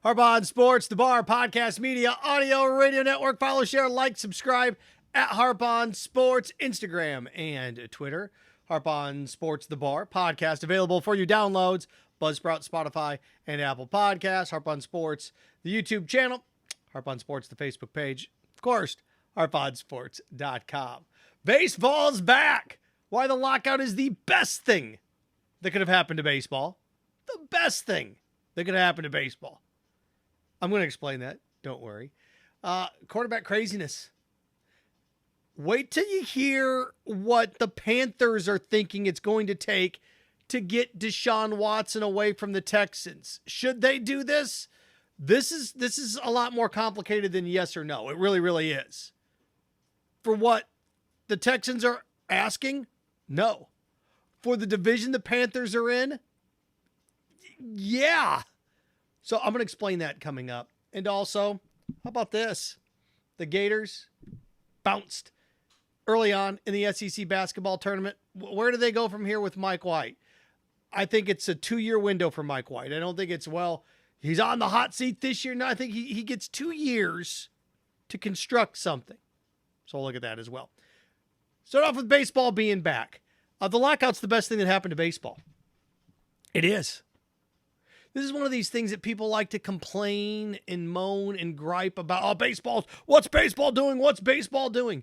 Harp on Sports, the Bar, podcast, media, audio, radio network. Follow, share, like, subscribe at Harp on Sports, Instagram and Twitter. Harp on Sports, the Bar, podcast available for your downloads. Buzzsprout, Spotify, and Apple Podcasts. Harp on Sports, the YouTube channel. Harp on Sports, the Facebook page. Of course, harponsports.com. Baseball's back. Why the lockout is the best thing that could have happened to baseball. The best thing that could have happened to baseball. I'm going to explain that. Don't worry. Quarterback craziness. Wait till you hear what the Panthers are thinking it's going to take to get DeShaun Watson away from the Texans. Should they do this? This is a lot more complicated than yes or no. It really, really is. For what the Texans are asking? No. For the division the Panthers are in? Yeah. So I'm going to explain that coming up. And also, how about this? The Gators bounced early on in the SEC basketball tournament. Where do they go from here with Mike White? I think it's a 2-year window for Mike White. I don't think it's, he's on the hot seat this year. No, I think he gets 2 years to construct something. So we'll look at that as well. Start off with baseball being back. The lockout's the best thing that happened to baseball. It is. This is one of these things that people like to complain and moan and gripe about. Oh, what's baseball doing? What's baseball doing?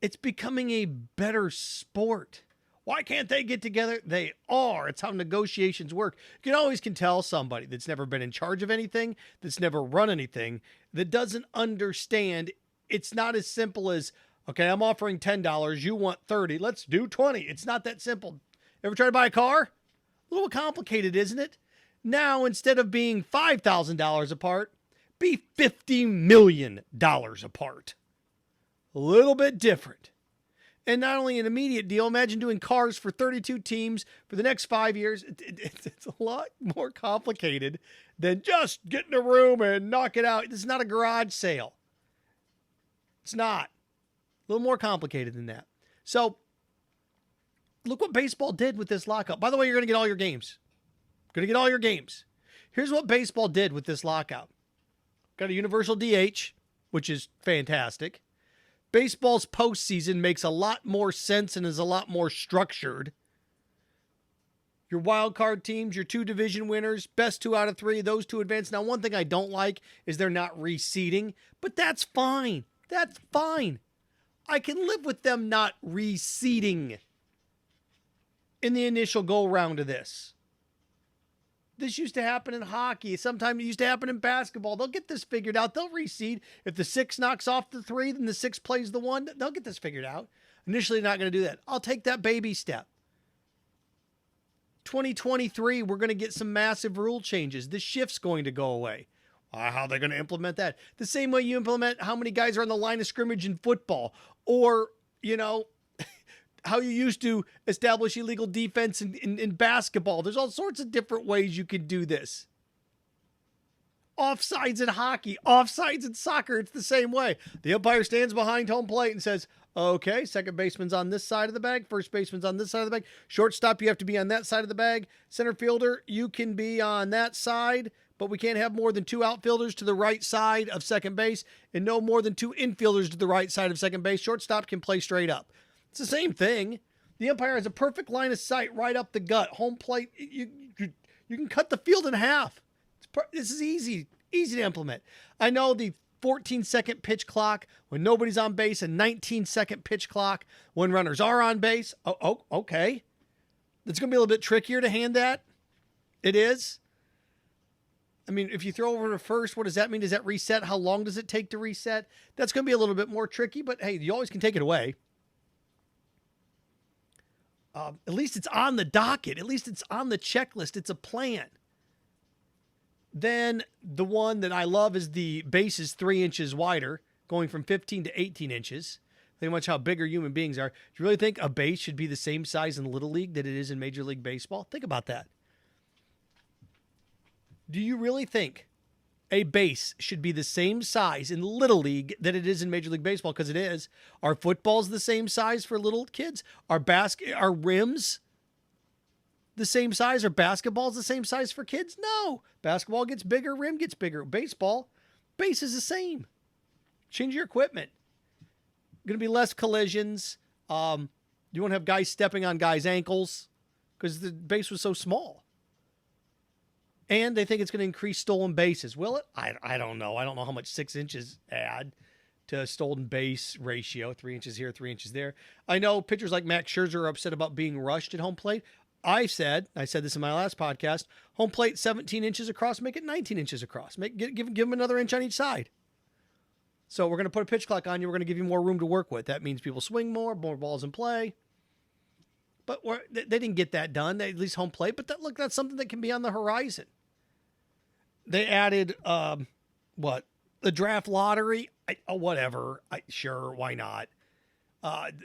It's becoming a better sport. Why can't they get together? They are. It's how negotiations work. You can tell somebody that's never been in charge of anything, that's never run anything, that doesn't understand. It's not as simple as, okay, I'm offering $10. You want $30. Let's do $20. It's not that simple. Ever try to buy a car? A little complicated, isn't it? Now, instead of being $5,000 apart, be $50 million apart. A little bit different. And not only an immediate deal, imagine doing cars for 32 teams for the next 5 years. It's a lot more complicated than just get in a room and knock it out. This is not a garage sale. It's not. A little more complicated than that. So, look what baseball did with this lockout. By the way, you're going to get all your games. Here's what baseball did with this lockout. Got a universal DH, which is fantastic. Baseball's postseason makes a lot more sense and is a lot more structured. Your wild card teams, your 2 division winners, best 2 out of 3, those 2 advance. Now, one thing I don't like is they're not reseeding, but that's fine. That's fine. I can live with them not reseeding in the initial go-round of this. This used to happen in hockey. Sometimes it used to happen in basketball. They'll get this figured out. They'll reseed. If the 6 knocks off the 3, then the 6 plays the 1. They'll get this figured out. Initially, not going to do that. I'll take that baby step. 2023, we're going to get some massive rule changes. The shift's going to go away. How are they going to implement that? The same way you implement how many guys are on the line of scrimmage in football. Or, how you used to establish illegal defense in basketball. There's all sorts of different ways you can do this. Offsides in hockey, offsides in soccer, it's the same way. The umpire stands behind home plate and says, okay, second baseman's on this side of the bag, first baseman's on this side of the bag, shortstop, you have to be on that side of the bag, center fielder, you can be on that side, but we can't have more than 2 outfielders to the right side of second base and no more than 2 infielders to the right side of second base. Shortstop can play straight up. It's the same thing. The umpire has a perfect line of sight right up the gut. Home plate, you can cut the field in half. This is easy to implement. I know the 14-second pitch clock when nobody's on base, a 19-second pitch clock when runners are on base. Oh, okay. It's going to be a little bit trickier to hand that. It is. I mean, if you throw over to first, what does that mean? Does that reset? How long does it take to reset? That's going to be a little bit more tricky, but hey, you always can take it away. At least it's on the docket. At least it's on the checklist. It's a plan. Then the one that I love is the base is 3 inches wider, going from 15 to 18 inches. Think much how bigger human beings are. Do you really think a base should be the same size in Little League that it is in Major League Baseball? Think about that. Do you really think a base should be the same size in Little League that it is in Major League Baseball? Because it is. Are footballs the same size for little kids? Are rims the same size? Or basketball's the same size for kids? No. Basketball gets bigger, rim gets bigger. Baseball, base is the same. Change your equipment. Going to be less collisions. You won't have guys stepping on guys' ankles because the base was so small. And they think it's going to increase stolen bases. Will it? I don't know. I don't know how much 6 inches add to stolen base ratio. 3 inches here, 3 inches there. I know pitchers like Max Scherzer are upset about being rushed at home plate. I said this in my last podcast, home plate 17 inches across, make it 19 inches across. Give them another inch on each side. So we're going to put a pitch clock on you. We're going to give you more room to work with. That means people swing more balls in play. But they didn't get that done, at least home plate. But that's something that can be on the horizon. They added, the draft lottery? Whatever. Sure, why not?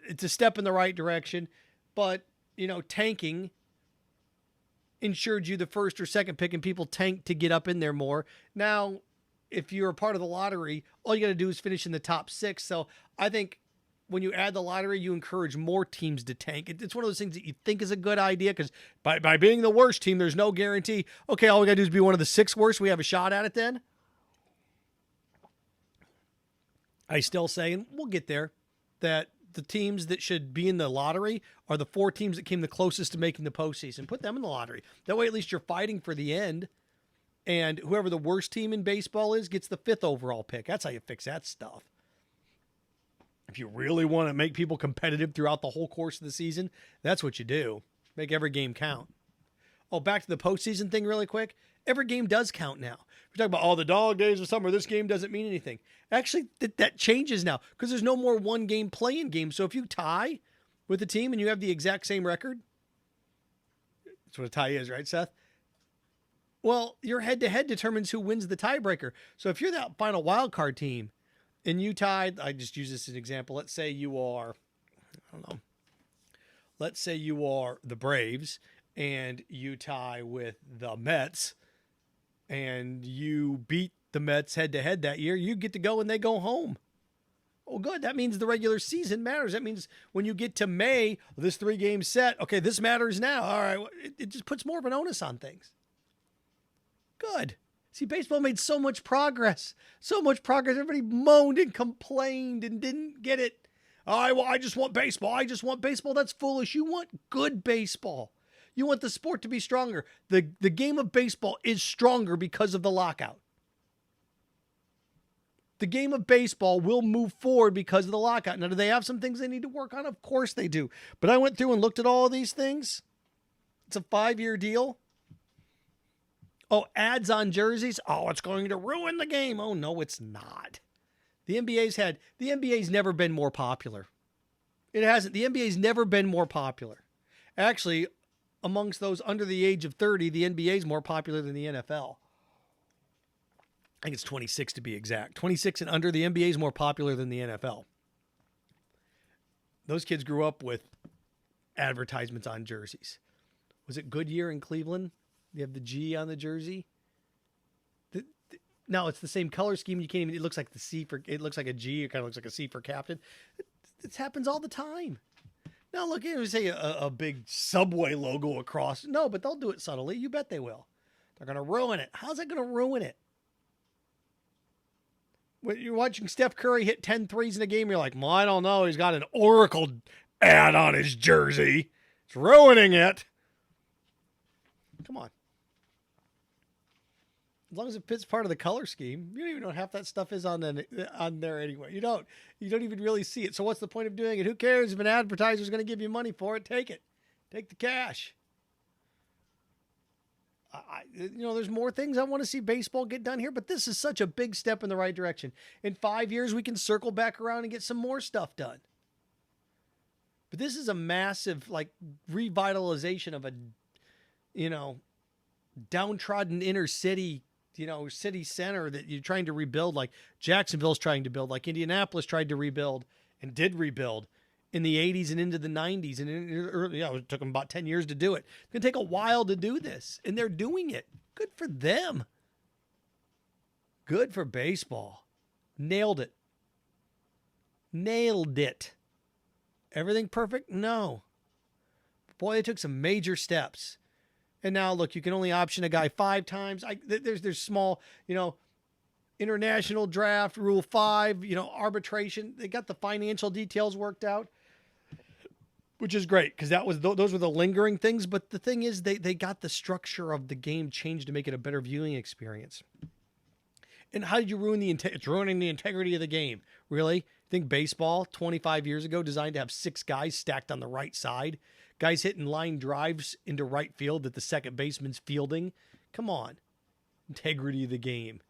It's a step in the right direction. But, tanking ensured you the first or second pick, and people tanked to get up in there more. Now, if you're a part of the lottery, all you got to do is finish in the top 6. So I think when you add the lottery, you encourage more teams to tank. It's one of those things that you think is a good idea because by being the worst team, there's no guarantee. Okay, all we got to do is be one of the 6 worst. We have a shot at it then. I still say, and we'll get there, that the teams that should be in the lottery are the 4 teams that came the closest to making the postseason. Put them in the lottery. That way, at least you're fighting for the end. And whoever the worst team in baseball is gets the 5th overall pick. That's how you fix that stuff. If you really want to make people competitive throughout the whole course of the season, that's what you do. Make every game count. Oh, back to the postseason thing really quick. Every game does count now. We're talking about the dog days of summer. This game doesn't mean anything. Actually, that changes now because there's no more one-game play-in game. So if you tie with a team and you have the exact same record, that's what a tie is, right, Seth? Well, your head-to-head determines who wins the tiebreaker. So if you're that final wild card team and you tied, I just use this as an example. Let's say you are, let's say you are the Braves and you tie with the Mets and you beat the Mets head-to-head that year, you get to go and they go home. Oh, good. That means the regular season matters. That means when you get to May, this 3-game set, okay, this matters now. All right, it just puts more of an onus on things. Good. See, baseball made so much progress. So much progress. Everybody moaned and complained and didn't get it. I just want baseball. I just want baseball. That's foolish. You want good baseball. You want the sport to be stronger. The game of baseball is stronger because of the lockout. The game of baseball will move forward because of the lockout. Now, do they have some things they need to work on? Of course they do. But I went through and looked at all of these things. It's a 5-year deal. Oh, ads on jerseys. Oh, it's going to ruin the game. Oh, no, it's not. The NBA's never been more popular. It hasn't. The NBA's never been more popular. Actually, amongst those under the age of 30, the NBA is more popular than the NFL. I think it's 26 to be exact. 26 and under, the NBA is more popular than the NFL. Those kids grew up with advertisements on jerseys. Was it Goodyear in Cleveland? You have the G on the jersey. No, it's the same color scheme. You can't even. It looks like the C for. It looks like a G. It kind of looks like a C for captain. This happens all the time. Now look, you say a big Subway logo across. No, but they'll do it subtly. You bet they will. They're gonna ruin it. How's that gonna ruin it? When you're watching Steph Curry hit 10 threes in a game, you're like, well, I don't know. He's got an Oracle ad on his jersey. It's ruining it. Come on. As long as it fits part of the color scheme, you don't even know half that stuff is on there anyway. You don't even really see it. So what's the point of doing it? Who cares if an advertiser is going to give you money for it? Take it. Take the cash. There's more things I want to see baseball get done here, but this is such a big step in the right direction. In 5 years, we can circle back around and get some more stuff done. But this is a massive, revitalization of a, downtrodden inner city, city center that you're trying to rebuild, like Jacksonville's trying to build, like Indianapolis tried to rebuild and did rebuild in the 80s and into the 90s. And it took them about 10 years to do it. It's going to take a while to do this, and they're doing it. Good for them. Good for baseball. Nailed it. Nailed it. Everything perfect? No. Boy, they took some major steps. And now, look, you can only option a guy 5 times. There's small, international draft, Rule 5, arbitration. They got the financial details worked out, which is great because those were the lingering things. But the thing is, they got the structure of the game changed to make it a better viewing experience. And how did you ruin it's ruining the integrity of the game? Really? Think baseball 25 years ago designed to have 6 guys stacked on the right side? Guys hitting line drives into right field that the second baseman's fielding? Come on. Integrity of the game.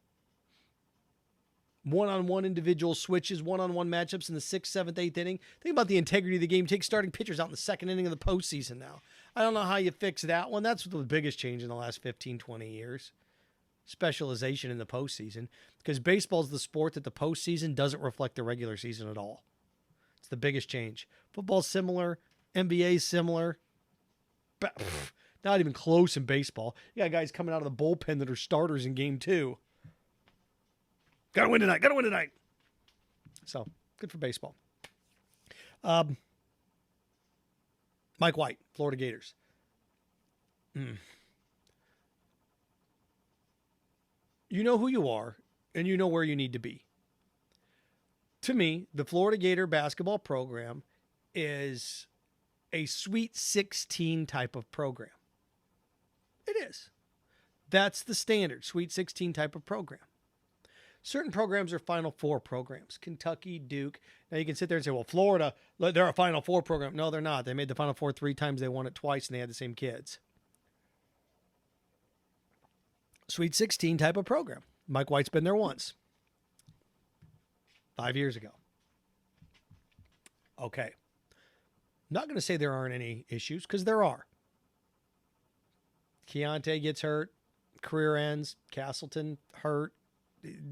One-on-one individual switches, one-on-one matchups in the 6th, 7th, 8th inning. Think about the integrity of the game. Take starting pitchers out in the 2nd inning of the postseason now. I don't know how you fix that one. That's the biggest change in the last 15, 20 years. Specialization in the postseason, because baseball is the sport that the postseason doesn't reflect the regular season at all. It's the biggest change. Football's similar, NBA's similar, but not even close in baseball. You got guys coming out of the bullpen that are starters in game 2. Gotta win tonight. So good for baseball. Mike White, Florida Gators. You know who you are, and you know where you need to be. To me, the Florida Gator basketball program is a Sweet 16 type of program. It is. That's the standard, Sweet 16 type of program. Certain programs are Final Four programs. Kentucky, Duke. Now you can sit there and say, well, Florida, they're a Final Four program. No, they're not. They made the Final Four 3 times. They won it twice, and they had the same kids. Sweet 16 type of program. Mike White's been there once. 5 years ago. Okay. Not going to say there aren't any issues, because there are. Keontae gets hurt. Career ends. Castleton hurt.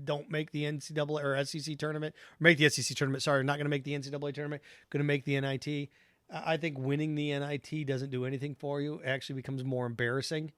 Don't make the NCAA or SEC tournament. Make the SEC tournament. Sorry, not going to make the NCAA tournament. Going to make the NIT. I think winning the NIT doesn't do anything for you. It actually becomes more embarrassing.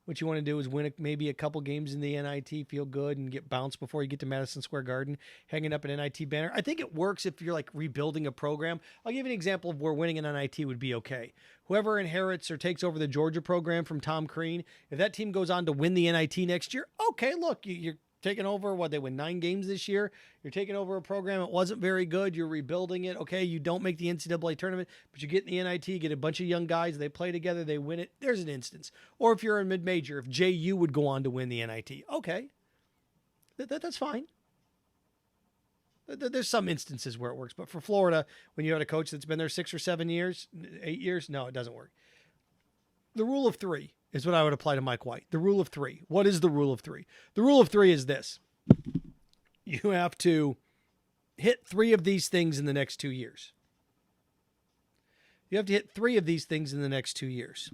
What you want to do is win maybe a couple games in the NIT, feel good, and get bounced before you get to Madison Square Garden, hanging up an NIT banner. I think it works if you're like rebuilding a program. I'll give you an example of where winning an NIT would be okay. Whoever inherits or takes over the Georgia program from Tom Crean, if that team goes on to win the NIT next year, okay, look, you're taking over, they win 9 games this year. You're taking over a program that wasn't very good. You're rebuilding it. Okay, you don't make the NCAA tournament, but you get in the NIT, get a bunch of young guys. They play together. They win it. There's an instance. Or if you're a mid-major, if JU would go on to win the NIT. Okay, that's fine. There's some instances where it works. But for Florida, when you have a coach that's been there 6 or 7 years, 8 years, no, it doesn't work. The rule of 3 is what I would apply to Mike White. The rule of 3. What is the rule of 3? The rule of 3 is this. You have to hit 3 of these things in the next 2 years. You have to hit 3 of these things in the next 2 years.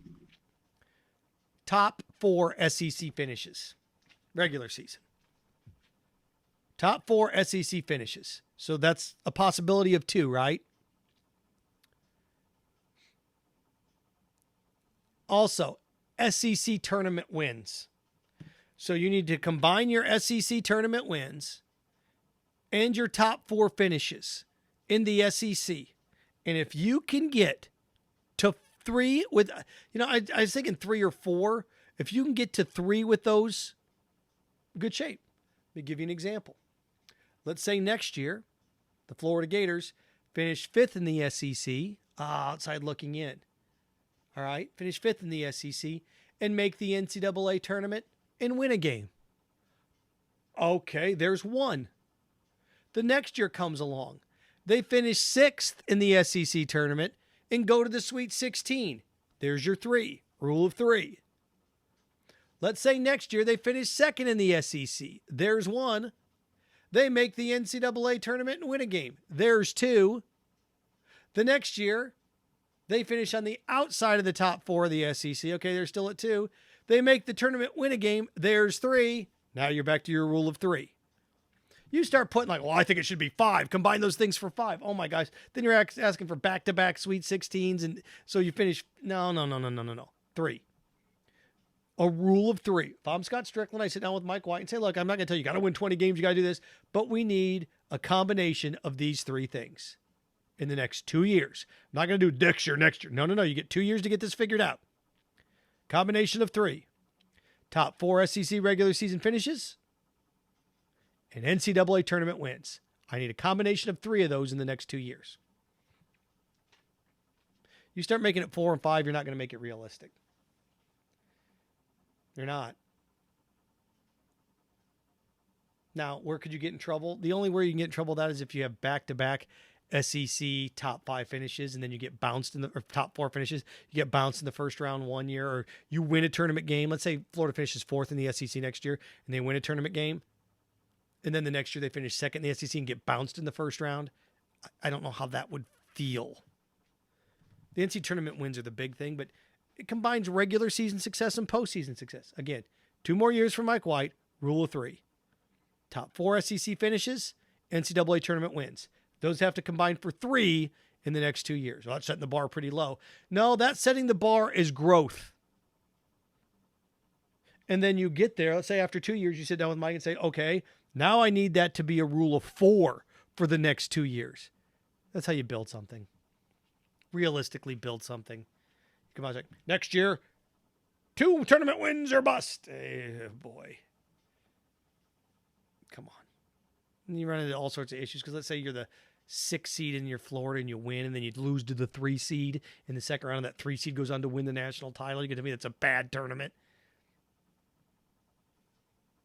Top 4 SEC finishes. Regular season. Top 4 SEC finishes. So that's a possibility of 2, right? Also, SEC tournament wins. So you need to combine your SEC tournament wins and your top 4 finishes in the SEC. And if you can get to 3 with, I was thinking 3 or 4. If you can get to 3 with those, good shape. Let me give you an example. Let's say next year, the Florida Gators finish 5th in the SEC, outside looking in. All right, finish 5th in the SEC and make the NCAA tournament and win a game. Okay, there's 1. The next year comes along. They finish 6th in the SEC tournament and go to the Sweet 16. There's your 3, rule of 3. Let's say next year they finish 2nd in the SEC. There's 1. They make the NCAA tournament and win a game. There's 2. The next year, they finish on the outside of the top 4 of the SEC. Okay, they're still at 2. They make the tournament, win a game. There's 3. Now you're back to your rule of 3. You start putting well, I think it should be 5. Combine those things for 5. Oh my gosh. Then you're asking for back-to-back Sweet 16s. And so you finish, no. 3. A rule of 3. If I'm Scott Strickland, I sit down with Mike White and say, look, I'm not going to tell you, got to win 20 games. You got to do this. But we need a combination of these 3 things in the next 2 years. I'm not going to do next year. No. You get 2 years to get this figured out. Combination of 3. Top 4 SEC regular season finishes and NCAA tournament wins. I need a combination of 3 of those in the next 2 years. You start making it 4 and 5, you're not going to make it realistic. You're not. Now, where could you get in trouble? The only way you can get in trouble with that is if you have back-to-back SEC top 5 finishes, and then you get bounced in or top 4 finishes. You get bounced in the first round one year, or you win a tournament game. Let's say Florida finishes 4th in the SEC next year, and they win a tournament game. And then the next year they finish 2nd in the SEC and get bounced in the first round. I don't know how that would feel. The NCAA tournament wins are the big thing, but it combines regular season success and postseason success. Again, 2 more years for Mike White, rule of 3. Top 4 SEC finishes, NCAA tournament wins. Those have to combine for 3 in the next 2 years. Well, that's setting the bar pretty low. No, that's setting the bar is growth. And then you get there. Let's say after 2 years, you sit down with Mike and say, okay, now I need that to be a rule of 4 for the next 2 years. That's how you build something. Realistically build something. Come on, like, next year, 2 tournament wins or bust. Boy. Come on. And you run into all sorts of issues because let's say you're the 6th seed in your Florida and you win, and then you lose to the 3 seed in the second round. That 3 seed goes on to win the national title. You get to me, that's a bad tournament.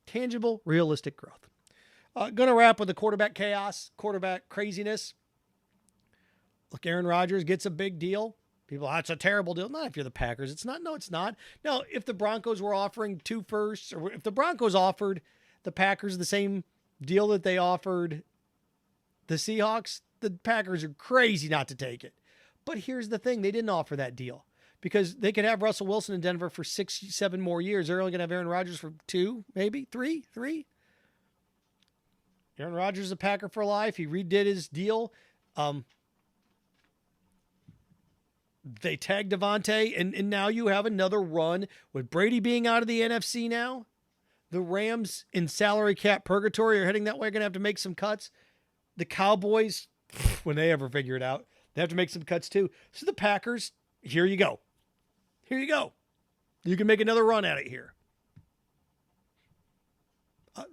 Tangible, realistic growth. Going to wrap with the quarterback chaos, quarterback craziness. Look, Aaron Rodgers gets a big deal. People, that's a terrible deal. Not if you're the Packers. It's not. No, it's not. No, if the Broncos were offering 2 firsts, or if the Broncos offered the Packers the same deal that they offered the Seahawks, the Packers are crazy not to take it. But here's the thing. They didn't offer that deal because they could have Russell Wilson in Denver for 6-7 more years. They're only going to have Aaron Rodgers for 2, maybe 3. Aaron Rodgers is a Packer for life. He redid his deal. They tagged Devontae, and now you have another run with Brady being out of the NFC now. The Rams in salary cap purgatory are heading that way. Going to have to make some cuts. The Cowboys, when they ever figure it out, they have to make some cuts too. So the Packers, here you go. Here you go. You can make another run at it here.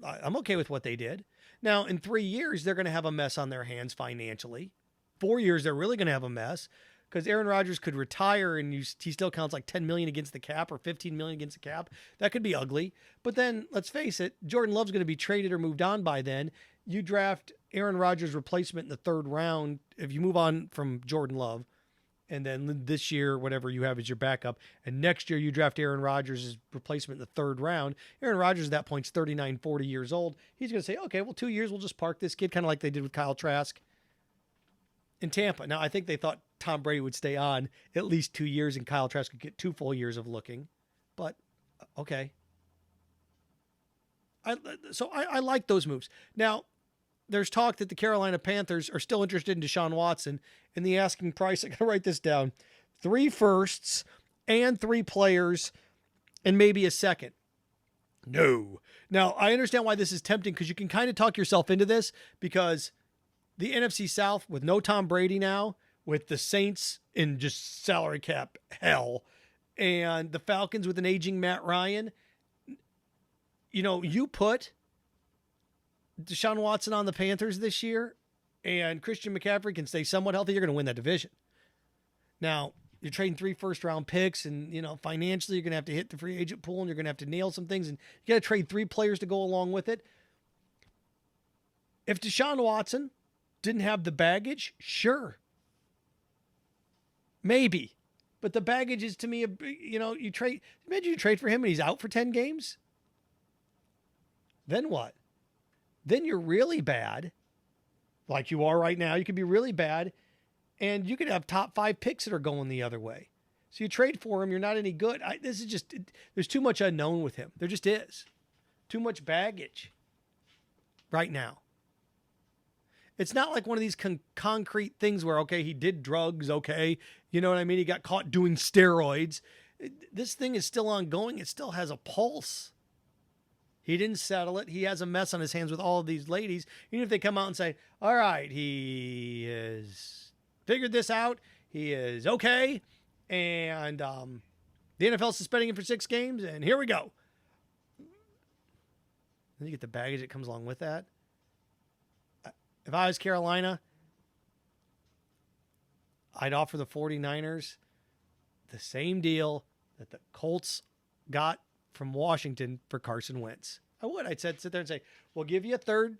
I'm okay with what they did. Now, in 3 years, they're going to have a mess on their hands financially. 4 years, they're really going to have a mess because Aaron Rodgers could retire and he still counts like $10 million against the cap or $15 million against the cap. That could be ugly. But then, let's face it, Jordan Love's going to be traded or moved on by then. You draft Aaron Rodgers' replacement in the 3rd round if you move on from Jordan Love. And then this year, whatever you have as your backup. And next year, you draft Aaron Rodgers' replacement in the 3rd round. Aaron Rodgers at that point is 39, 40 years old. He's going to say, okay, well, 2 years, we'll just park this kid, kind of like they did with Kyle Trask in Tampa. Now, I think they thought Tom Brady would stay on at least 2 years and Kyle Trask could get 2 full years of looking. But, okay. I like those moves. Now, there's talk that the Carolina Panthers are still interested in DeShaun Watson, and the asking price, I got to write this down, 3 firsts and 3 players and maybe a second. No. Now, I understand why this is tempting because you can kind of talk yourself into this because the NFC South with no Tom Brady now, with the Saints in just salary cap hell, and the Falcons with an aging Matt Ryan, you know, you put DeShaun Watson on the Panthers this year and Christian McCaffrey can stay somewhat healthy, you're going to win that division. Now, you're trading 3 first-round picks and, you know, financially you're going to have to hit the free agent pool and you're going to have to nail some things and you got to trade 3 players to go along with it. If DeShaun Watson didn't have the baggage, sure. Maybe. But the baggage is to me, you know, imagine you trade for him and he's out for 10 games. Then what? Then you're really bad, like you are right now. You could be really bad, and you could have top 5 picks that are going the other way. So you trade for him, you're not any good. There's too much unknown with him. There just is. Too much baggage right now. It's not like one of these concrete things where, okay, he did drugs, okay, you know what I mean? He got caught doing steroids. This thing is still ongoing. It still has a pulse. He didn't settle it. He has a mess on his hands with all of these ladies. Even if they come out and say, all right, he has figured this out. He is okay. And The NFL suspending him for 6 games, and here we go. Then you get the baggage that comes along with that. If I was Carolina, I'd offer the 49ers the same deal that the Colts got from Washington for Carson Wentz. I would. I'd sit there and say, we'll give you a third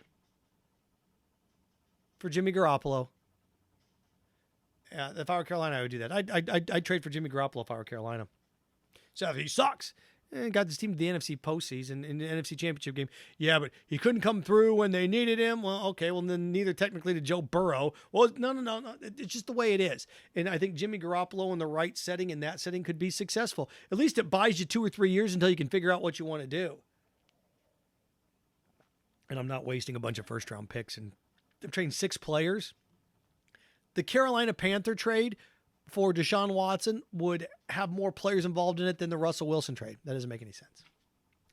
for Jimmy Garoppolo. If I were Carolina, I would do that. I'd trade for Jimmy Garoppolo if I were Carolina. So if he sucks, got this team to the NFC postseason in the NFC Championship game. Yeah, but he couldn't come through when they needed him. Well, okay, well then neither technically did Joe Burrow. Well, no. It's just the way it is. And I think Jimmy Garoppolo in the right setting, in that setting, could be successful. At least it buys you 2 or 3 years until you can figure out what you want to do. And I'm not wasting a bunch of first-round picks. And they're trading 6 players. The Carolina Panther trade for DeShaun Watson would have more players involved in it than the Russell Wilson trade. That doesn't make any sense.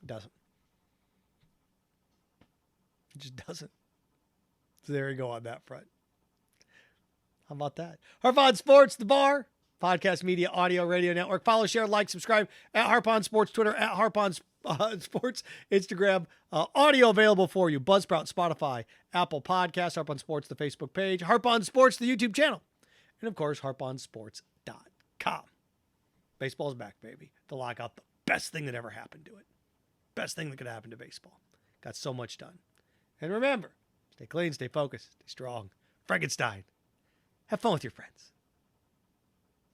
It doesn't. It just doesn't. So there you go on that front. How about that? Harp on Sports, The Bar, podcast, media, audio, radio network. Follow, share, like, subscribe at Harp on Sports, Twitter at Harp on Sports, Instagram. Audio available for you. Buzzsprout, Spotify, Apple Podcasts, Harp on Sports, the Facebook page, Harp on Sports, the YouTube channel. And, of course, harponsports.com. Baseball's back, baby. The lockout, the best thing that ever happened to it. Best thing that could happen to baseball. Got so much done. And remember, stay clean, stay focused, stay strong. Frankenstein. Have fun with your friends.